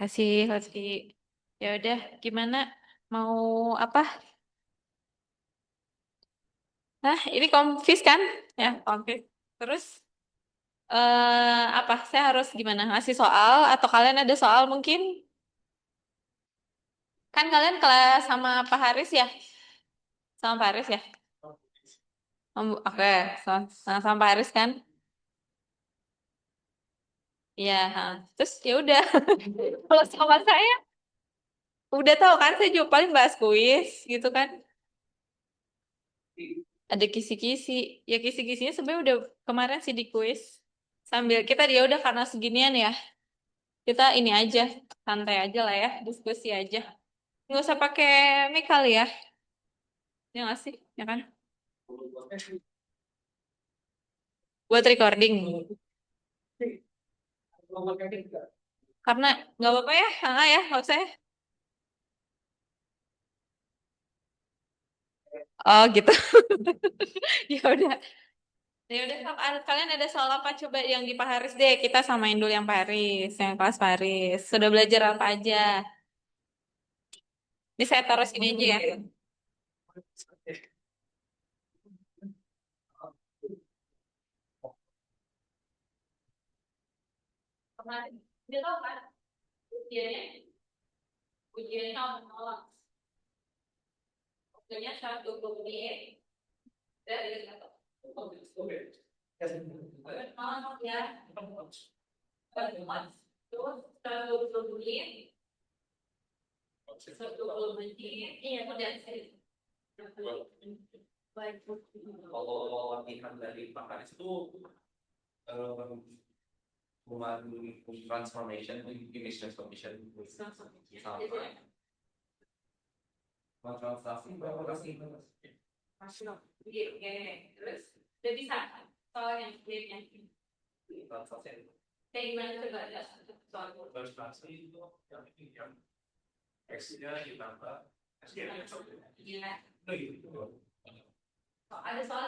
Kasih, kasih. Ya udah, gimana? Mau apa? Nah, ini konfis kan? Ya, konfis. Terus apa? Saya harus gimana? Ngasih soal atau kalian ada soal mungkin? Kan kalian kelas sama Pak Haris ya? Sama Pak Haris ya? Oke, sama Pak Haris kan? Iya, ha. Terus ya udah. Kalau sama saya udah tahu kan saya juga paling bahas kuis gitu kan. Ada kisi-kisi. Ya kisi-kisinya sebenarnya udah kemarin sih di kuis. Sambil kita dia udah karena seginian ya. Kita ini aja, santai aja lah ya, diskusi aja. Nggak usah pakai mic kali ya. Ya nggak sih? Ya kan? Buat recording. Karena nggak apa-apa ya, ya, nggak usah ya. Oh gitu. Ya udah. Ya udah, kalian ada soal apa? Coba yang di Pak Haris deh. Kita samain dulu yang Pak Haris, yang kelas Pak Haris. Sudah belajar apa aja? Ini saya taruh sini aja ya. Kemarin, dia tahu kan? Ujiannya, ujiannya nolak. Waktunya 120 menit. Dari satu. Nolak ya. Terus 120 menit. 120 menit. Iya, udah. Baik. Kalau latihan dari Pak Haris itu eh, cuma transformation, image transformation sama translasi berapa kasih Masuk. Oke. Terus udah bisa soal yang translasi kayak gimana coba ada soal translasi itu yang X-nya ditambah S-nya gila. gitu. Ada soal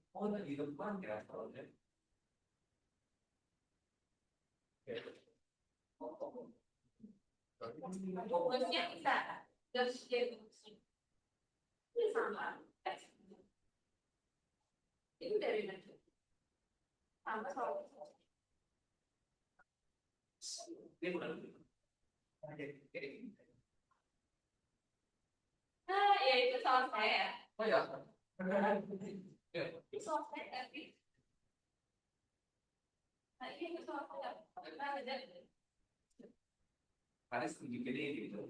Oh, di depan ya soalnya. fokusnya bisa terus jadi sama itu dari mana sama soal Dia bukan. nah ya itu soal saya Oh ya. itu soal saya tapi nah ini itu soal saya Haris gede gitu.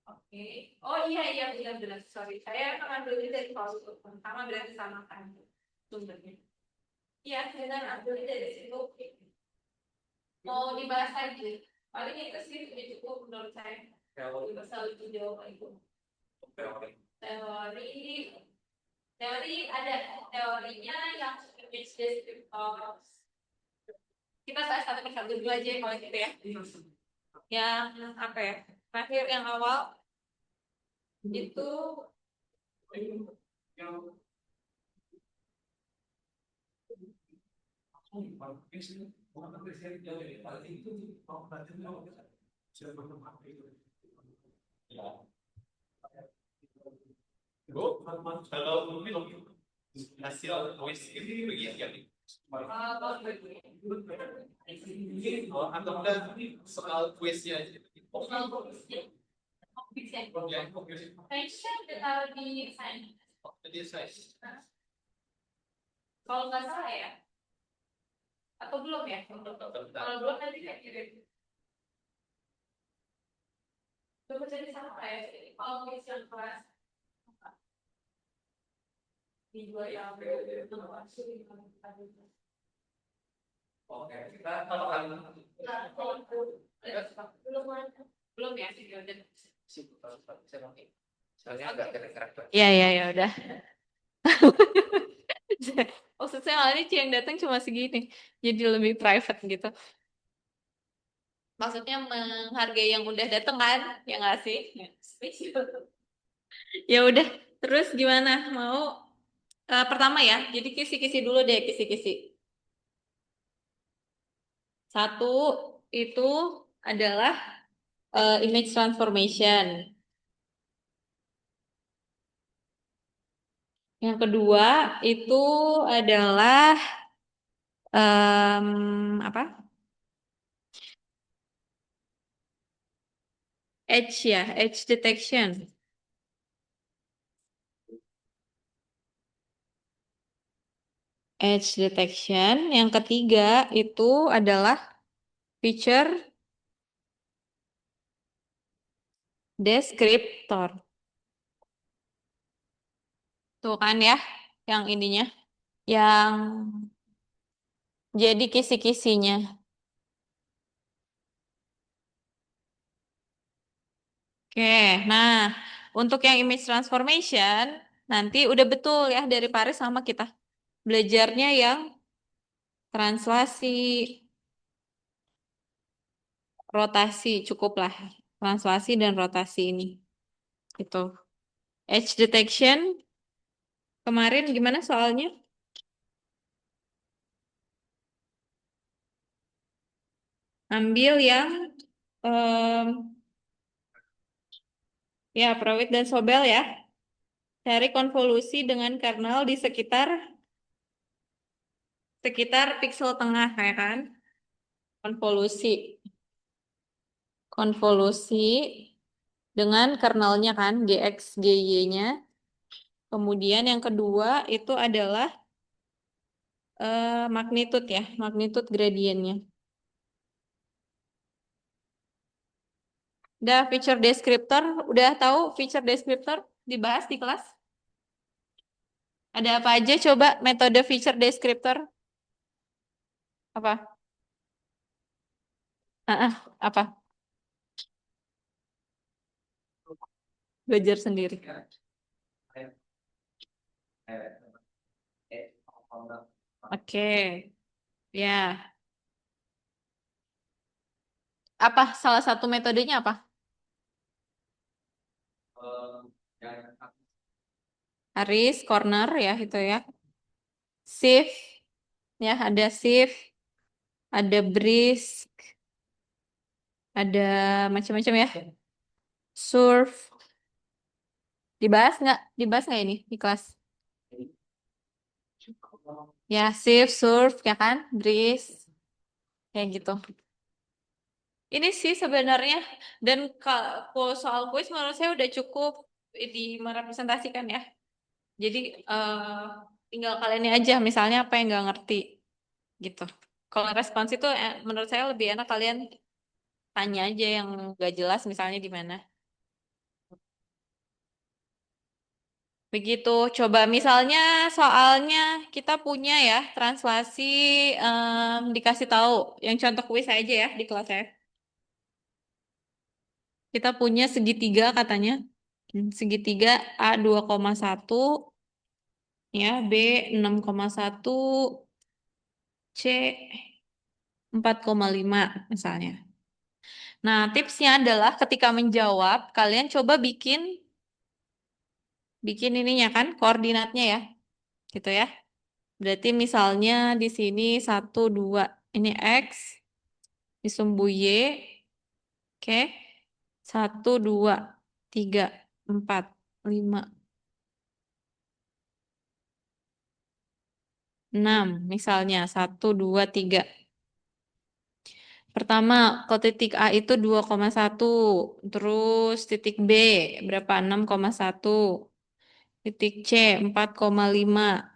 oke oh iya iya benar-benar sorry saya mengambil ini dari soal pertama berarti sama kan sumbernya iya dengan ambil dari situ mau dibahas lagi paling itu sih sudah cukup menurut saya kalau bisa lebih jauh itu teori ada teorinya yang image descriptor kita bahas satu persatu dulu aja kalau gitu ya yang apa ya terakhir yang awal itu Kalau hasil kuis ini begini ya. Oh, atau udah soal kuisnya aja. Fashion kalau di desain kalau nggak salah ya atau belum ya kalau belum nanti saya kirim coba jadi sama ya kalau fashion kelas di dua yang Oke, kita kalau belum ya udah soalnya agak keren-keren. iya iya ya udah maksud saya malah ini yang datang cuma segini jadi lebih private gitu maksudnya menghargai yang udah datang kan ya nggak sih ya, spesial ya udah terus gimana mau pertama ya jadi kisi-kisi dulu deh kisi-kisi satu itu adalah image transformation. Yang kedua itu adalah apa? Edge ya, edge detection. Edge detection. Yang ketiga itu adalah feature descriptor. Tuh kan ya, yang ininya, yang jadi kisi-kisinya. Oke, nah untuk yang image transformation nanti udah betul ya dari Paris sama kita belajarnya yang translasi, rotasi cukup lah. Translasi dan rotasi ini. Itu. Edge detection kemarin gimana soalnya? Ambil yang em, ya Prewitt dan Sobel ya. Cari konvolusi dengan kernel di sekitar sekitar pixel tengah ya kan? Konvolusi. Konvolusi dengan kernelnya kan GX GY-nya. Kemudian yang kedua itu adalah magnitude ya, magnitude gradiennya. Udah feature descriptor, udah tahu feature descriptor dibahas di kelas? Ada apa aja coba metode feature descriptor? Apa? Apa? Belajar sendiri. Oke, ya. Apa salah satu metodenya apa? Harris, corner ya itu ya. Shift, ya ada shift, ada brisk, ada macam-macam ya. Surf, dibahas nggak? Dibahas nggak ini di kelas? Ya, shift, surf, ya kan? Brisk, kayak gitu. Ini sih sebenarnya, dan kalau soal kuis menurut saya udah cukup di merepresentasikan ya. Jadi tinggal kalian aja misalnya apa yang nggak ngerti gitu. Kalau respons itu menurut saya lebih enak kalian tanya aja yang nggak jelas misalnya di mana. Begitu. Coba misalnya soalnya kita punya ya translasi dikasih tahu yang contoh kuis aja ya di kelas saya. Kita punya segitiga katanya. Segitiga A 2,1 ya, B 6,1, C 4,5 misalnya. Nah, tipsnya adalah ketika menjawab, kalian coba bikin ininya kan, koordinatnya ya, gitu ya. Berarti misalnya di sini 1, 2, ini X, disumbu Y, oke. 1, 2, 3, 4, 5, 6, misalnya 1, 2, 3. Pertama, ke titik A itu 2,1, terus titik B berapa? 6,1, titik C 4,5.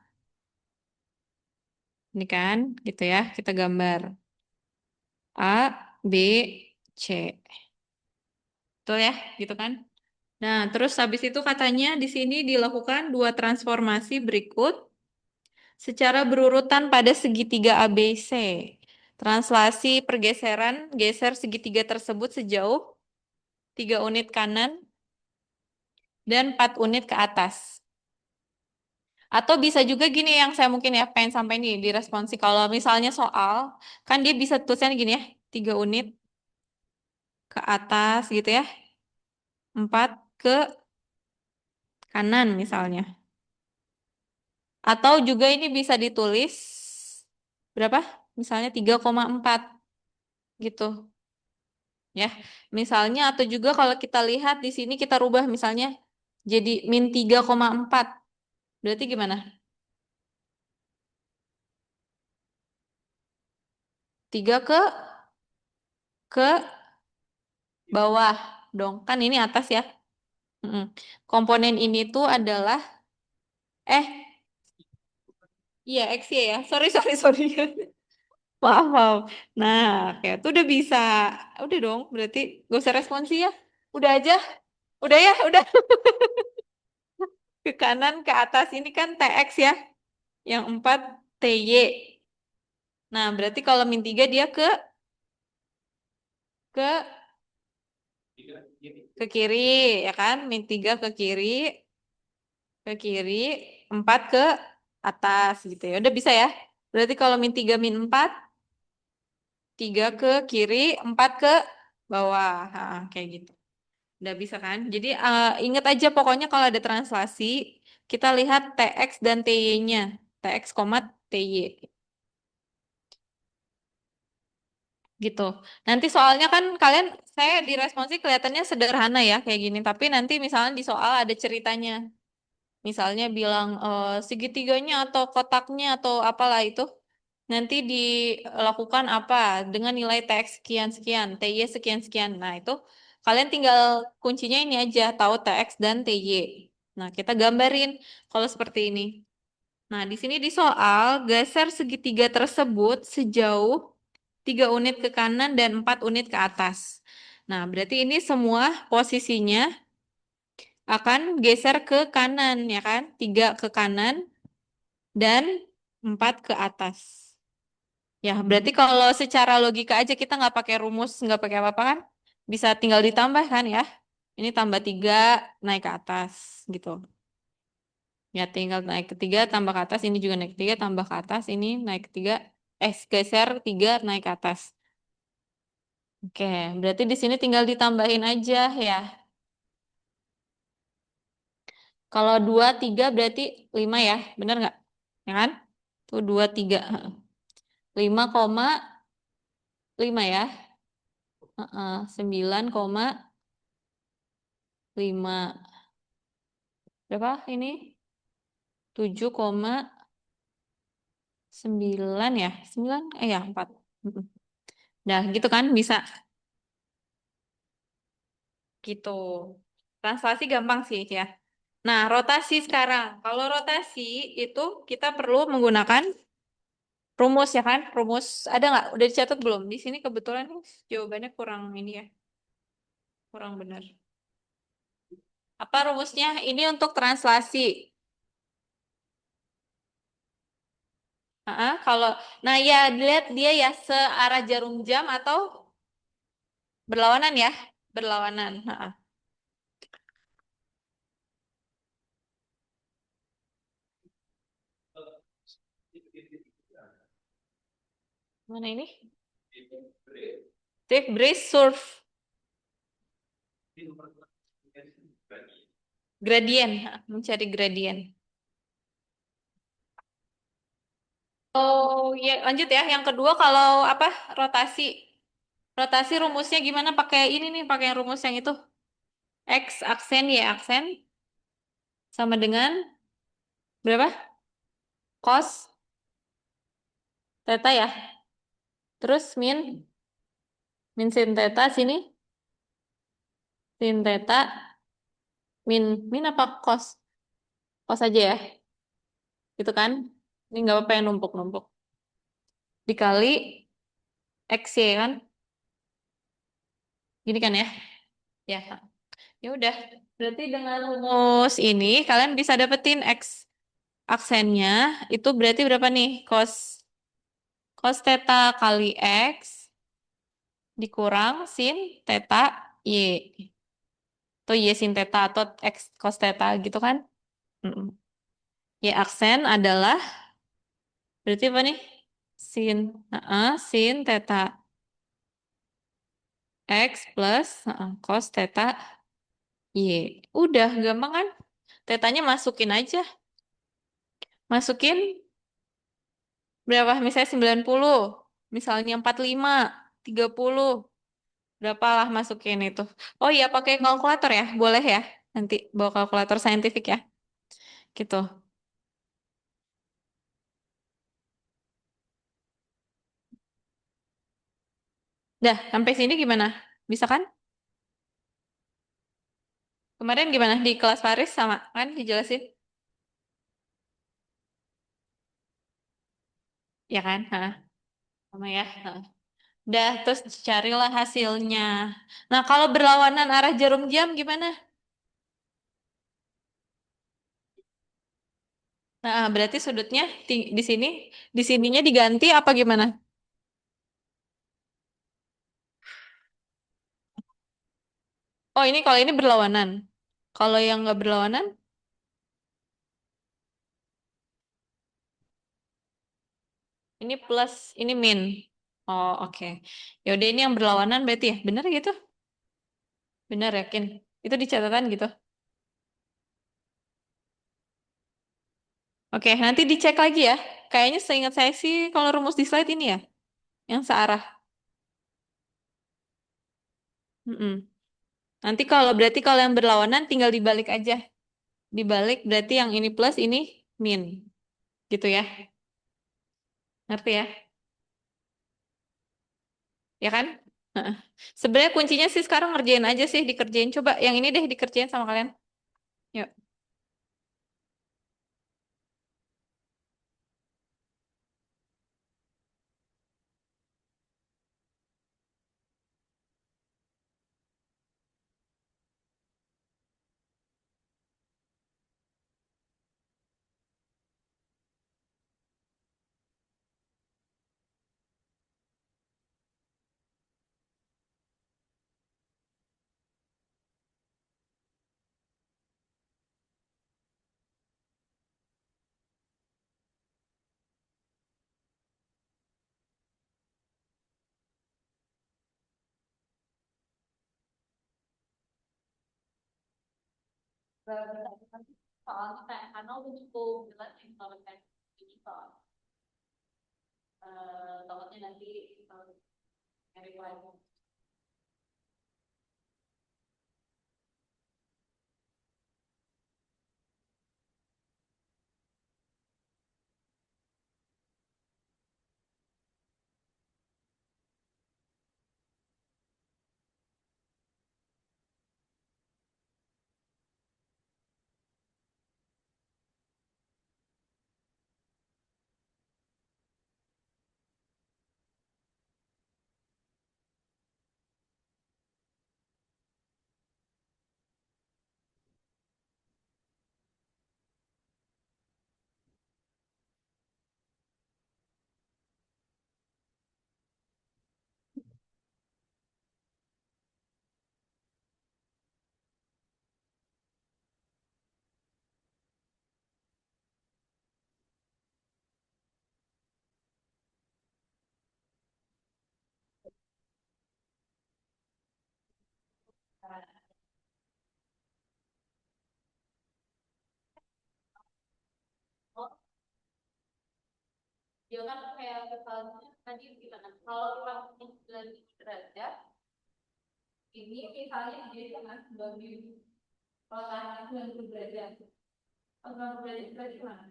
Ini kan, gitu ya, kita gambar. A, B, C. Betul ya, gitu kan? Nah, terus habis itu katanya di sini dilakukan dua transformasi berikut secara berurutan pada segitiga ABC. Translasi pergeseran, geser segitiga tersebut sejauh 3 unit kanan dan 4 unit ke atas. Atau bisa juga gini yang saya mungkin ya pengen sampai nih di responsi. Kalau misalnya soal, kan dia bisa tulisannya gini ya, 3 unit ke atas gitu ya. 4 ke kanan misalnya. Atau juga ini bisa ditulis berapa? Misalnya 3,4 gitu. Ya, misalnya atau juga kalau kita lihat di sini kita rubah misalnya jadi min 3,4. Berarti gimana? 3 ke bawah dong. Kan ini atas ya. Mm-mm. Komponen ini tuh adalah iya X ya. Sorry sorry sorry. Maaf maaf. Nah, kayak tuh udah bisa. Udah dong. Berarti gak usah responsi ya. Udah aja. Udah ya. Udah ke kanan ke atas ini kan TX ya. Yang 4 TY. Nah, berarti kalau min 3 dia ke ke kiri ya kan? Min 3 ke kiri, 4 ke atas gitu ya. Udah bisa ya. Berarti kalau min 3 min 4 3 ke kiri, 4 ke bawah. Ha, kayak gitu. Udah bisa kan? Jadi ingat aja pokoknya kalau ada translasi, kita lihat TX dan TY-nya. TX, TY. Gitu. Nanti soalnya kan kalian, saya di responsi kelihatannya sederhana ya kayak gini. Tapi nanti misalnya di soal ada ceritanya. Misalnya bilang segitiganya atau kotaknya atau apalah itu. Nanti dilakukan apa dengan nilai TX sekian-sekian, TY sekian-sekian. Nah, itu kalian tinggal kuncinya ini aja, tahu TX dan TY. Nah, kita gambarin kalau seperti ini. Nah, di sini di soal, geser segitiga tersebut sejauh 3 unit ke kanan dan 4 unit ke atas. Nah, berarti ini semua posisinya akan geser ke kanan, ya kan? 3 ke kanan dan 4 ke atas. Ya, berarti kalau secara logika aja kita nggak pakai rumus, nggak pakai apa-apa kan? Bisa tinggal ditambah kan ya? Ini tambah 3 naik ke atas gitu. Ya, tinggal naik ke 3 tambah ke atas. Ini juga naik ke 3 tambah ke atas. Ini naik ke 3. Geser 3 naik ke atas. Oke, berarti di sini tinggal ditambahin aja ya. Kalau 2 3 berarti 5 ya. Bener nggak? Ya kan? Tuh 2 3. 5,5 ya. 9,5. Berapa ini? 7,9 ya? 9? Ya 4. Mm-mm. Nah, gitu kan bisa gitu. Translasi gampang sih ya. Nah, rotasi sekarang. Kalau rotasi itu kita perlu menggunakan rumus ya kan? Rumus ada nggak? Udah dicatat belum? Di sini kebetulan jawabannya kurang ini ya, kurang benar. Apa rumusnya? Ini untuk translasi. Kalau, nah ya dilihat dia ya searah jarum jam atau berlawanan ya, berlawanan. Mana ini? Take brace surf gradien, mencari gradien. Oh ya lanjut ya. Yang kedua kalau apa rotasi. Rotasi rumusnya gimana? Pakai ini nih, pakai rumus yang itu. X aksen Y aksen sama dengan berapa? Cos theta ya. Terus min sin theta sini sin theta min apa cos? Cos aja ya. Gitu kan? Ini nggak apa-apa yang numpuk-numpuk. Dikali X Y kan? Gini kan ya? Ya. Ya udah. Berarti dengan rumus ini kalian bisa dapetin X aksennya itu berarti berapa nih? Cos theta kali X dikurang sin theta Y. Atau Y sin theta atau X cos theta gitu kan? Mm-mm. Y aksen adalah berarti apa nih? Sin theta X plus cos theta Y. Udah gampang kan? Tetanya masukin aja. Masukin berapa? Misalnya 90. Misalnya 45, 30. Berapalah masukin itu? Oh iya, pakai kalkulator ya? Boleh ya? Nanti bawa kalkulator saintifik ya? Gitu. Dah, sampai sini gimana? Bisa kan? Kemarin gimana di kelas Paris sama kan dijelasin? Ya kan? Hah, sama ya. Hah. Dah, terus carilah hasilnya. Nah, kalau berlawanan arah jarum jam gimana? Nah, berarti sudutnya di sini, di sininya diganti apa gimana? Oh, ini kalau ini berlawanan. Kalau yang nggak berlawanan, ini plus, ini min. Oh, oke. Ya udah ini yang berlawanan berarti ya. Bener gitu? Bener yakin? Itu di catatan gitu. Oke, nanti dicek lagi ya. Kayaknya seingat saya sih kalau rumus di slide ini ya, yang searah. Mm-mm. Nanti kalau berarti kalau yang berlawanan tinggal dibalik aja. Dibalik berarti yang ini plus ini min. Gitu ya. Ngerti ya? Ya kan? Heeh. Sebenarnya kuncinya sih sekarang ngerjain aja sih, dikerjain. Coba yang ini deh dikerjain sama kalian. Yuk. Soalnya kayak karena udah cukup jelas nih kalau kayak ini soal takutnya nanti nyari lagi. Oh, dia kan kayak misalnya tadi gimana? Kalau orang 9 derajat, ini misalnya dia dengan 90, kalau tangannya 90 derajat. Kalau 90 derajat berarti gimana?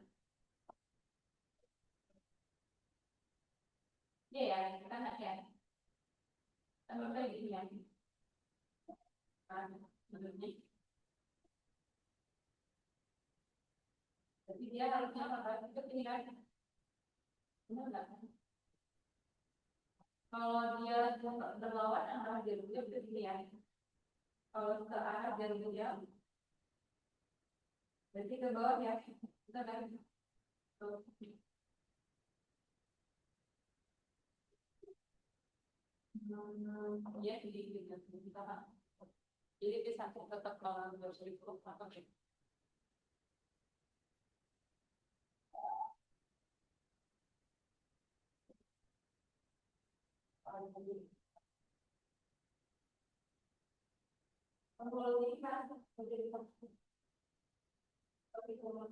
Iya ya, kan ya. Tambah kayak gitu ya. Kan, menurutnya. Jadi dia harusnya apa? Itu tinggal, benar nggak? Kalau dia berlawan arah jarum jam itu ya. Kalau ke arah jarum jam, berarti ke bawah ya. Kita kan tuh. Ya, jadi kita jadi bisa tetap kalau bersifat apa gitu. Kalau ini kan menjadi tapi kalau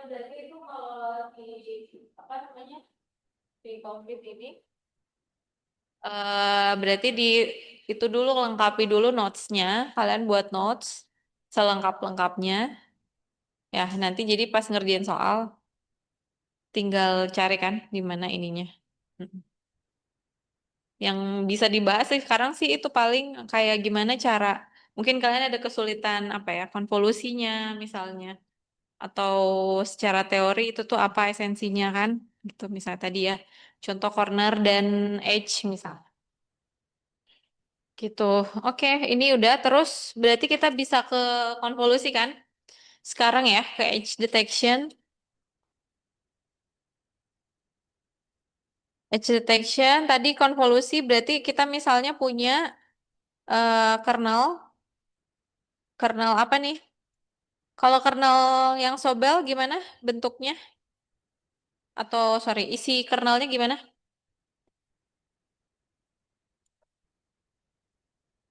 Berarti itu kalau di di COVID ini. Berarti itu dulu lengkapi dulu notes-nya. Kalian buat notes selengkap-lengkapnya. Ya, nanti jadi pas ngerjain soal tinggal cari kan di mana ininya. Mm. Yang bisa dibahas sih sekarang sih itu paling kayak gimana cara mungkin kalian ada kesulitan apa ya konvolusinya misalnya atau secara teori itu tuh apa esensinya kan gitu misalnya tadi ya contoh corner dan edge misalnya. Gitu. Oke, ini udah terus berarti kita bisa ke konvolusi kan? Sekarang ya ke edge detection. Edge detection tadi konvolusi berarti kita misalnya punya kernel kernel apa nih? Kalau kernel yang Sobel gimana bentuknya? Atau sorry, isi kernelnya gimana?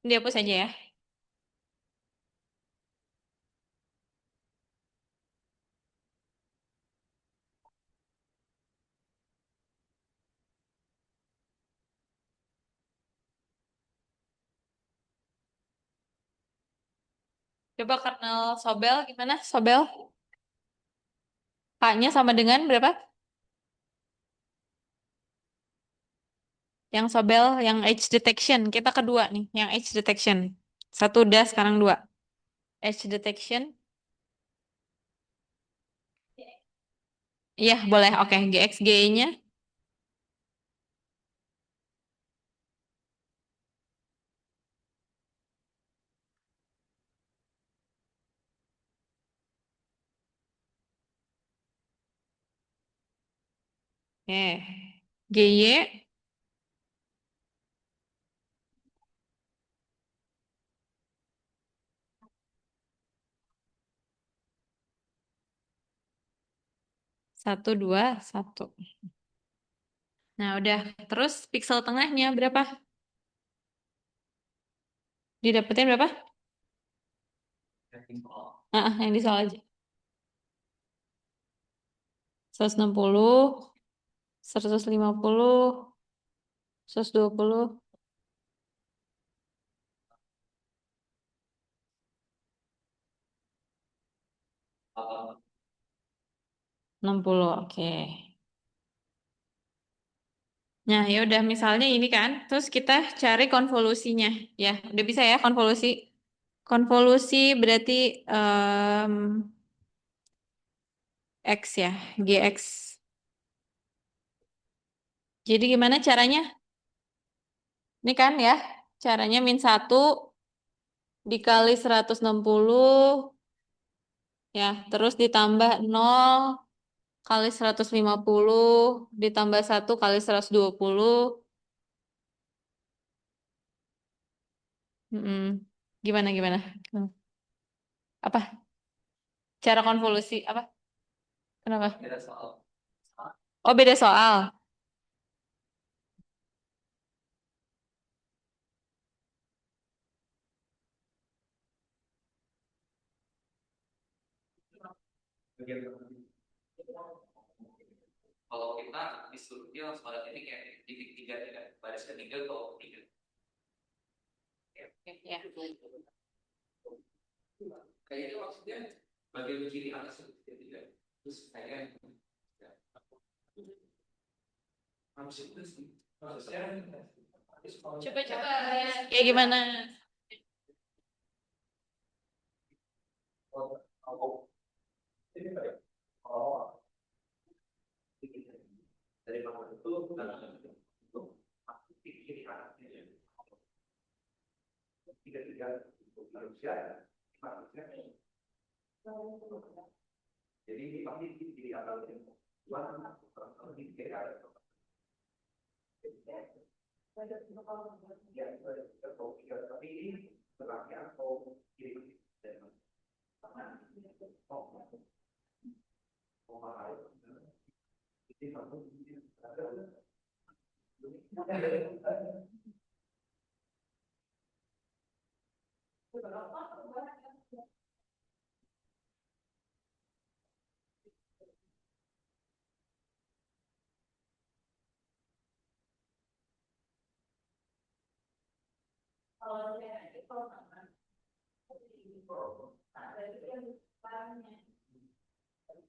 Dihapus aja ya. Coba kernel Sobel gimana? Sobel K-nya sama dengan berapa? Yang Sobel, yang edge detection. Kita kedua nih, yang edge detection. Satu udah, sekarang dua. Edge detection. Iya, boleh. Oke, GXG-nya oke. GY 1, 2, 1. Nah, udah. Terus pixel tengahnya berapa? Didapetin berapa? Yang di soal aja. 160, 150, 120, 60. Oke. Nah, ya udah misalnya ini kan, terus kita cari konvolusinya. Ya, udah bisa ya konvolusi. Konvolusi berarti em, X ya, GX. Jadi gimana caranya? Ini kan ya, caranya -1 dikali 160 ya, terus ditambah 0 kali 150 ditambah 1 kali 120. Mm-mm. Gimana gimana? Apa? Cara konvolusi apa? Kenapa? Oh, beda soal. Kalau kita disuruh dia langsung pada titik kayak titik tiga tidak baris ketiga atau tiga. Oke, ya. Kayaknya maksudnya bagian kiri atas tiga. Terus kayak harus itu sih. Harusnya Coba-coba ya gimana? dari bawah itu untuk kiri anaknya tiga tiga manusia manusia jadi ini pasti di atas dua di kiri atas tapi ini terakhir atau kiri Kalau saya itu kalau nggak ada itu yang barangnya.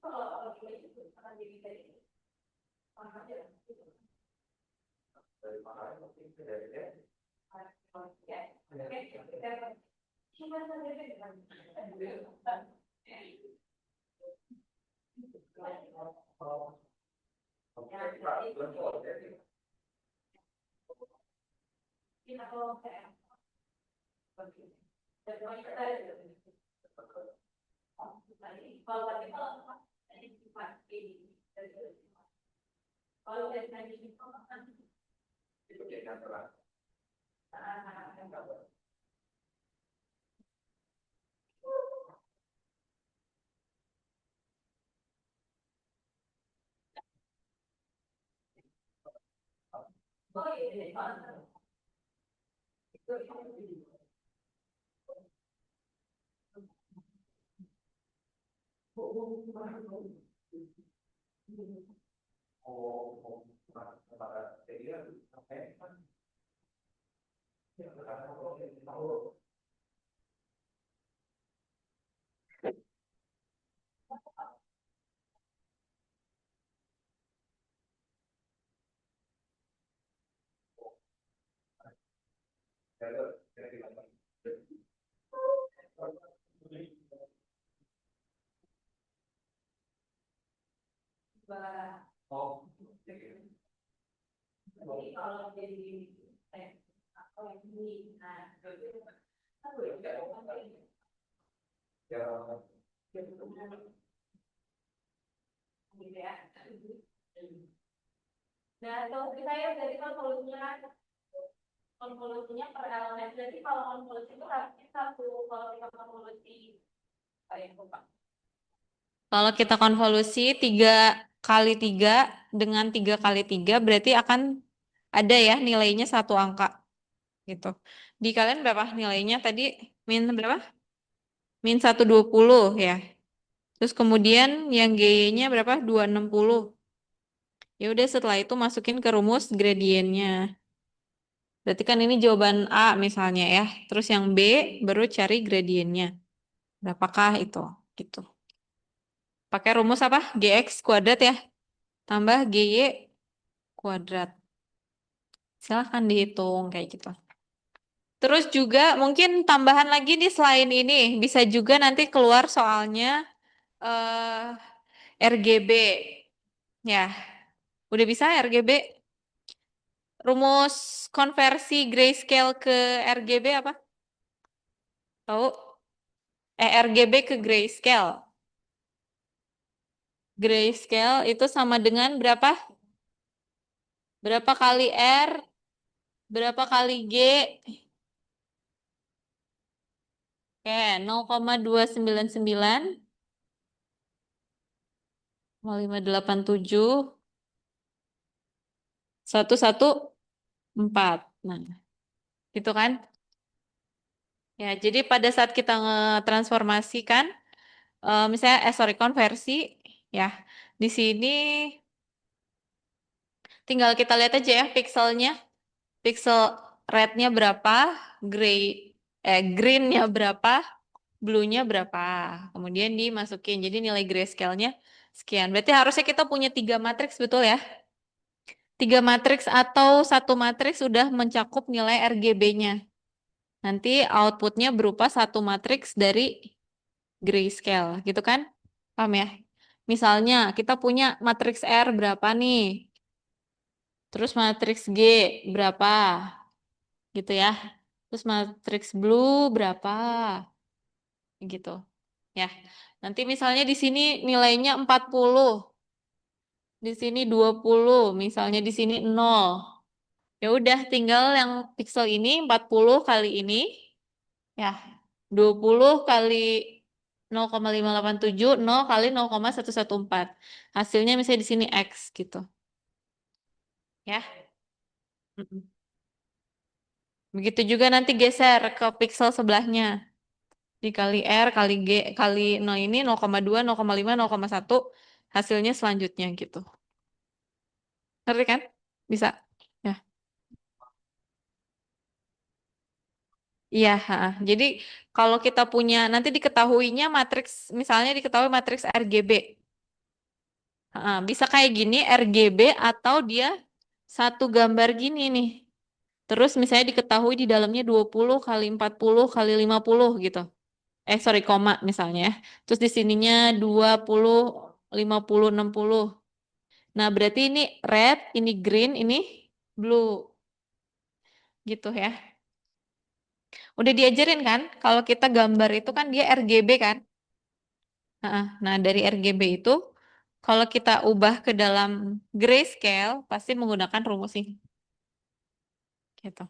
Kalau kita itu akan jadi dari mana aja. Dari mana mungkin dari Cuma saja kita kalau kayak kalau dari tadi itu yang terang. oh iya Oh, pada dia sampai kan tahu. Oh, jadi kalau jadi atau yang ini nah ya. gitu ya. Nah, kalau kita ya dari konvolusinya per elemen. Jadi kalau konvolusi itu harusnya satu. Kalau kita konvolusi kayak apa? Kalau kita konvolusi 3 kali 3 dengan 3 kali 3 berarti akan ada ya nilainya satu angka gitu. Di kalian berapa nilainya tadi? Min berapa? Min 120 ya. Terus kemudian yang G-nya berapa? 260. Ya udah setelah itu masukin ke rumus gradiennya. Berarti kan ini jawaban A misalnya ya. Terus yang B baru cari gradiennya. Berapakah itu? Gitu. Pakai rumus apa? GX kuadrat ya. Tambah GY kuadrat. Silahkan dihitung kayak gitu. Terus juga mungkin tambahan lagi nih selain ini. Bisa juga nanti keluar soalnya RGB. Ya, udah bisa RGB? Rumus konversi grayscale ke RGB apa? Tahu? RGB ke grayscale. Grayscale itu sama dengan berapa? Berapa kali R? Berapa kali G? Oke, 0,299 587 114. Nah, gitu kan? Ya, jadi pada saat kita ngetransformasikan, misalnya, sorry, konversi, ya, di sini tinggal kita lihat aja ya pixelnya, pixel rednya berapa, greennya berapa, blue-nya berapa, kemudian dimasukin. Jadi nilai grayscale-nya sekian. Berarti harusnya kita punya 3 matriks, betul ya? 3 matriks atau 1 matriks sudah mencakup nilai RGB-nya. Nanti outputnya berupa 1 matriks dari grayscale, gitu kan? Paham ya? Misalnya kita punya matriks R berapa nih? Terus matriks G berapa? Gitu ya. Terus matriks blue berapa? Gitu. Ya. Nanti misalnya di sini nilainya 40. Di sini 20, misalnya di sini 0. Ya udah tinggal yang pixel ini 40 kali ini ya. 20 kali 0,587, 0 kali 0,114. Hasilnya misalnya di sini X gitu. Ya. Mm-mm. Begitu juga nanti geser ke pixel sebelahnya. Dikali R kali G kali 0 ini 0,2, 0,5, 0,1. Hasilnya selanjutnya gitu. Ngerti kan? Bisa. Ya. Iya, ha. Jadi kalau kita punya nanti diketahuinya matriks, misalnya diketahui matriks RGB. Ha, bisa kayak gini RGB atau dia satu gambar gini nih. Terus misalnya diketahui di dalamnya 20 kali 40 kali 50 gitu. Sorry, koma misalnya, ya. Terus di sininya 20, 50, 60. Nah, berarti ini red, ini green, ini blue gitu ya. Udah diajarin kan? Kalau kita gambar itu kan dia RGB kan? Nah, dari RGB itu kalau kita ubah ke dalam grayscale pasti menggunakan rumus ini. Gitu.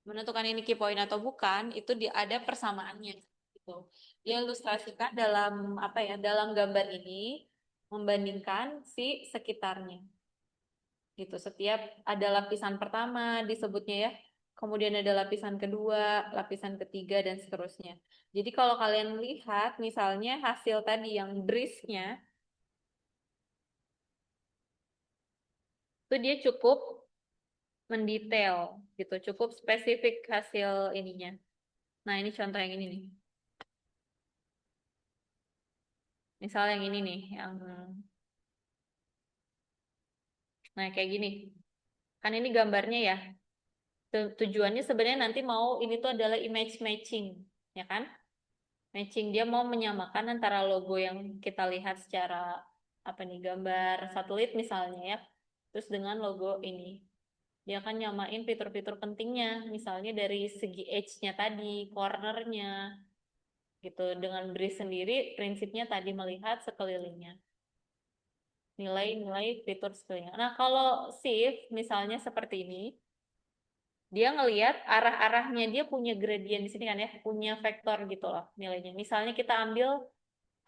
menentukan ini key point atau bukan, itu ada persamaannya gitu. Dia ilustrasikan dalam apa ya? Dalam gambar ini membandingkan si sekitarnya. Gitu. Setiap ada lapisan pertama disebutnya ya. Kemudian ada lapisan kedua, lapisan ketiga dan seterusnya. Jadi kalau kalian lihat misalnya hasil tadi yang brisknya itu dia cukup mendetail gitu, cukup spesifik hasil ininya. Nah, ini contoh yang ini nih. Misal yang ini nih, yang nah kayak gini. Kan ini gambarnya ya. Tujuannya sebenarnya nanti mau ini tuh adalah image matching, ya kan? Matching dia mau menyamakan antara logo yang kita lihat secara apa nih gambar satelit misalnya ya, terus dengan logo ini. Dia akan nyamain fitur-fitur pentingnya, misalnya dari segi edge-nya tadi, cornernya, gitu. Dengan bris sendiri, prinsipnya tadi melihat sekelilingnya. Nilai-nilai fitur sekelilingnya. Nah, kalau shift misalnya seperti ini, dia ngelihat arah-arahnya dia punya gradient di sini kan ya, punya vektor gitu loh nilainya. Misalnya kita ambil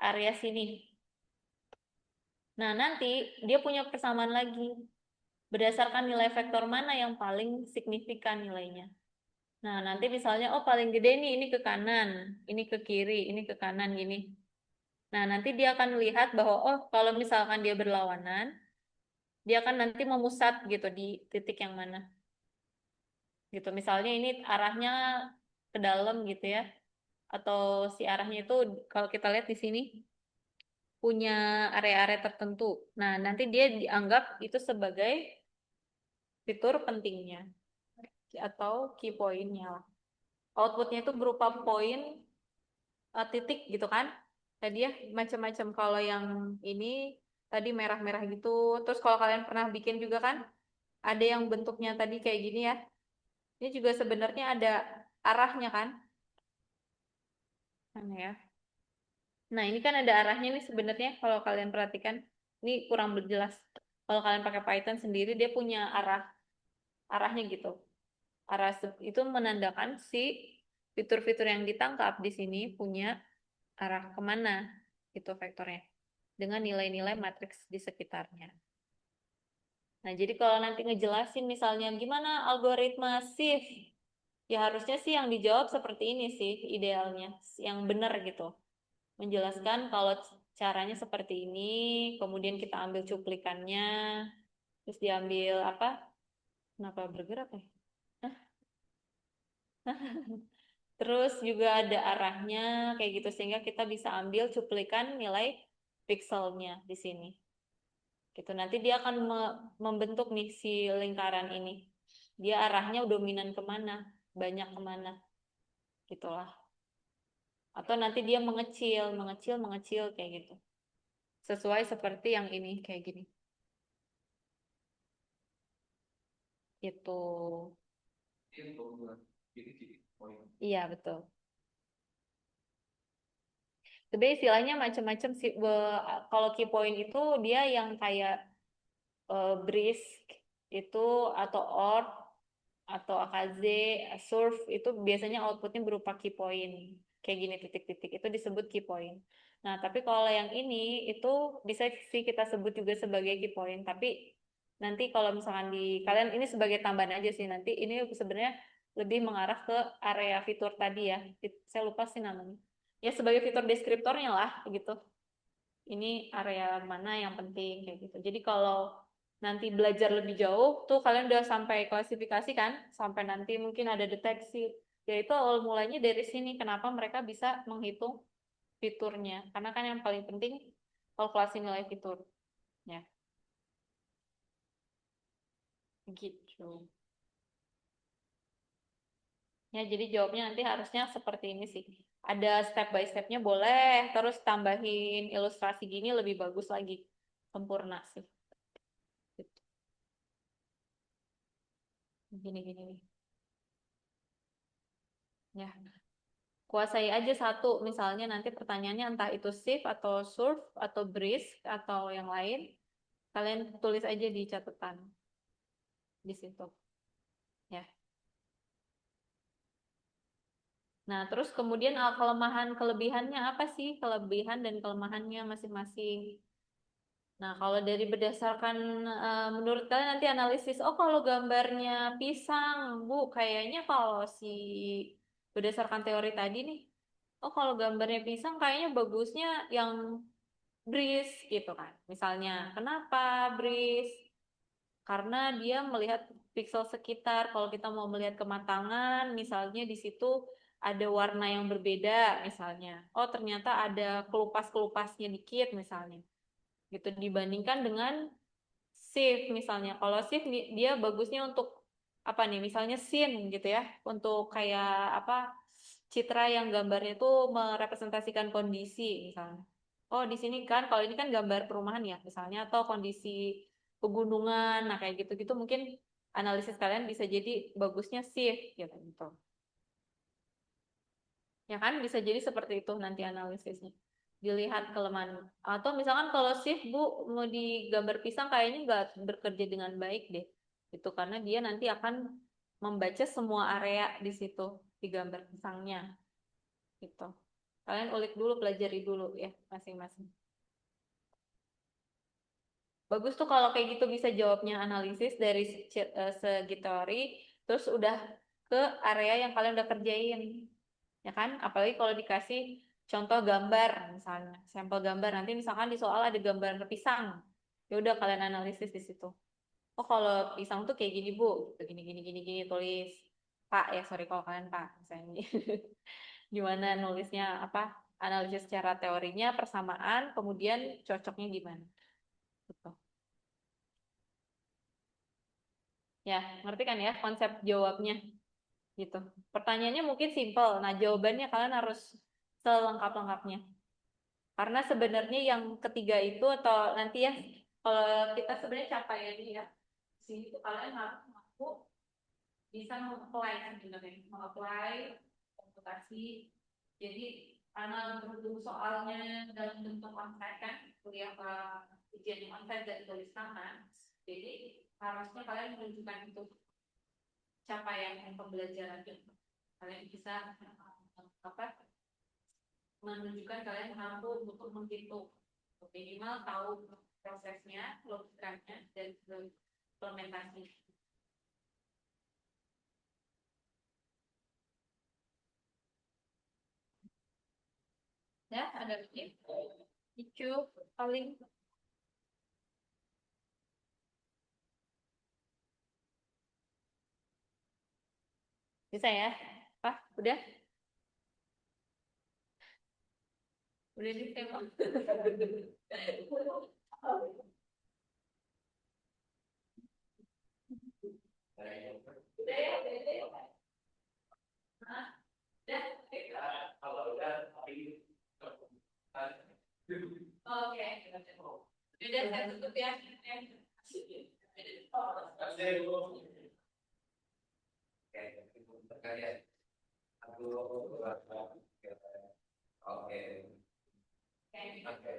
area sini. Nah, nanti dia punya persamaan lagi berdasarkan nilai vektor mana yang paling signifikan nilainya. Nah, nanti misalnya oh paling gede nih ini ke kanan, ini ke kiri, ini ke kanan gini. Nah, nanti dia akan lihat bahwa oh kalau misalkan dia berlawanan, dia akan nanti memusat gitu di titik yang mana. Gitu. Misalnya ini arahnya ke dalam gitu ya. Atau si arahnya itu kalau kita lihat di sini punya area-area tertentu. Nah, nanti dia dianggap itu sebagai fitur pentingnya atau key point-nya lah. Outputnya itu berupa poin titik gitu kan. Tadi ya macam-macam kalau yang ini tadi merah-merah gitu. Terus kalau kalian pernah bikin juga kan ada yang bentuknya tadi kayak gini ya. Ini juga sebenarnya ada arahnya kan. Mana ya? Nah, ini kan ada arahnya nih sebenarnya kalau kalian perhatikan. Ini kurang berjelas. Kalau kalian pakai Python sendiri dia punya arahnya gitu. Itu menandakan si fitur-fitur yang ditangkap di sini punya arah kemana itu vektornya dengan nilai-nilai matriks di sekitarnya. Nah, jadi kalau nanti ngejelasin misalnya gimana algoritma shift, ya harusnya sih yang dijawab seperti ini sih idealnya, yang benar gitu. Menjelaskan kalau caranya seperti ini, kemudian kita ambil cuplikannya, terus diambil apa? Kenapa bergerak ya? Terus juga ada arahnya kayak gitu sehingga kita bisa ambil cuplikan nilai pixelnya di sini. Gitu. Nanti dia akan membentuk nih si lingkaran ini. Dia arahnya dominan kemana, banyak kemana, gitulah. Atau nanti dia mengecil, mengecil, mengecil kayak gitu. Sesuai seperti yang ini kayak gini. Itu. Iya betul. Sebenarnya istilahnya macam-macam sih. Kalau key point itu dia yang kayak brisk itu atau orb atau AKZ, surf itu biasanya outputnya berupa key point. Kayak gini titik-titik itu disebut key point. Nah, tapi kalau yang ini itu bisa sih kita sebut juga sebagai key point. Tapi nanti kalau misalkan di kalian ini sebagai tambahan aja sih nanti ini sebenarnya lebih mengarah ke area fitur tadi ya. Saya lupa sih namanya. Ya sebagai fitur deskriptornya lah gitu. Ini area mana yang penting kayak gitu. Jadi kalau nanti belajar lebih jauh tuh kalian udah sampai klasifikasi kan, sampai nanti mungkin ada deteksi. Yaitu awal mulanya dari sini kenapa mereka bisa menghitung fiturnya. Karena kan yang paling penting kalkulasi nilai fitur. Ya, gitu. Ya, jadi jawabnya nanti harusnya seperti ini sih. Ada step by stepnya boleh, terus tambahin ilustrasi gini lebih bagus lagi. Sempurna sih. Gitu. Gini-gini nih. Ya, kuasai aja satu. Misalnya nanti pertanyaannya entah itu shift atau surf atau brisk atau yang lain. Kalian tulis aja di catatan di situ. Ya. Nah, terus kemudian kelemahan kelebihannya apa sih? Kelebihan dan kelemahannya masing-masing. Nah, kalau dari berdasarkan menurut kalian nanti analisis, oh kalau gambarnya pisang, Bu, kayaknya kalau si berdasarkan teori tadi nih, oh kalau gambarnya pisang kayaknya bagusnya yang breeze gitu kan. Misalnya, kenapa breeze? Karena dia melihat pixel sekitar. Kalau kita mau melihat kematangan, misalnya di situ ada warna yang berbeda, misalnya. Oh, ternyata ada kelupas-kelupasnya dikit, misalnya. Gitu dibandingkan dengan shift, misalnya. Kalau shift dia bagusnya untuk apa nih? Misalnya scene gitu ya, untuk kayak apa? Citra yang gambarnya itu merepresentasikan kondisi, misalnya. Oh, di sini kan, kalau ini kan gambar perumahan ya, misalnya, atau kondisi pegunungan, nah kayak gitu-gitu mungkin analisis kalian bisa jadi bagusnya shift gitu, gitu. Ya kan, bisa jadi seperti itu nanti analisisnya. Dilihat kelemahan. Atau misalkan kalau shift, Bu, mau di gambar pisang kayaknya nggak bekerja dengan baik deh. Itu karena dia nanti akan membaca semua area di situ, di gambar pisangnya. Gitu. Kalian ulik dulu, pelajari dulu ya masing-masing. Bagus tuh kalau kayak gitu bisa jawabnya analisis dari segi teori, terus udah ke area yang kalian udah kerjain, ya kan? Apalagi kalau dikasih contoh gambar, misalnya sampel gambar, nanti misalkan di soal ada gambar pisang, ya udah kalian analisis di situ. Oh kalau pisang tuh kayak gini Bu, gitu, gini gini gini gini tulis Pak ya, sorry kalau kalian Pak, misalnya. Gimana nulisnya apa? Analisis secara teorinya, persamaan, kemudian cocoknya gimana? Gitu. Ya, ngerti kan ya konsep jawabnya gitu. Pertanyaannya mungkin simpel. Nah, jawabannya kalian harus selengkap-lengkapnya. Karena sebenarnya yang ketiga itu atau nanti ya kalau kita sebenarnya capaiannya ya di sini tuh kalian harus mampu bisa mengapply kan sebenarnya, mengapply komputasi. Jadi karena berhubung soalnya dalam bentuk onsite kan, kuliah ujian yang onsite dan tulis tangan, jadi harusnya kalian menunjukkan itu capaian pembelajaran itu. Kalian bisa apa menunjukkan kalian mampu untuk menghitung minimal tahu prosesnya, logikanya, dan implementasi. Ya, ada lagi. Icu paling bisa ya. Apa? Udah ditembak. Udah ya, udah ya. Hah? Udah. Kalau udah, tapi Oke. Udah saya tutup ya. Oke. Oke.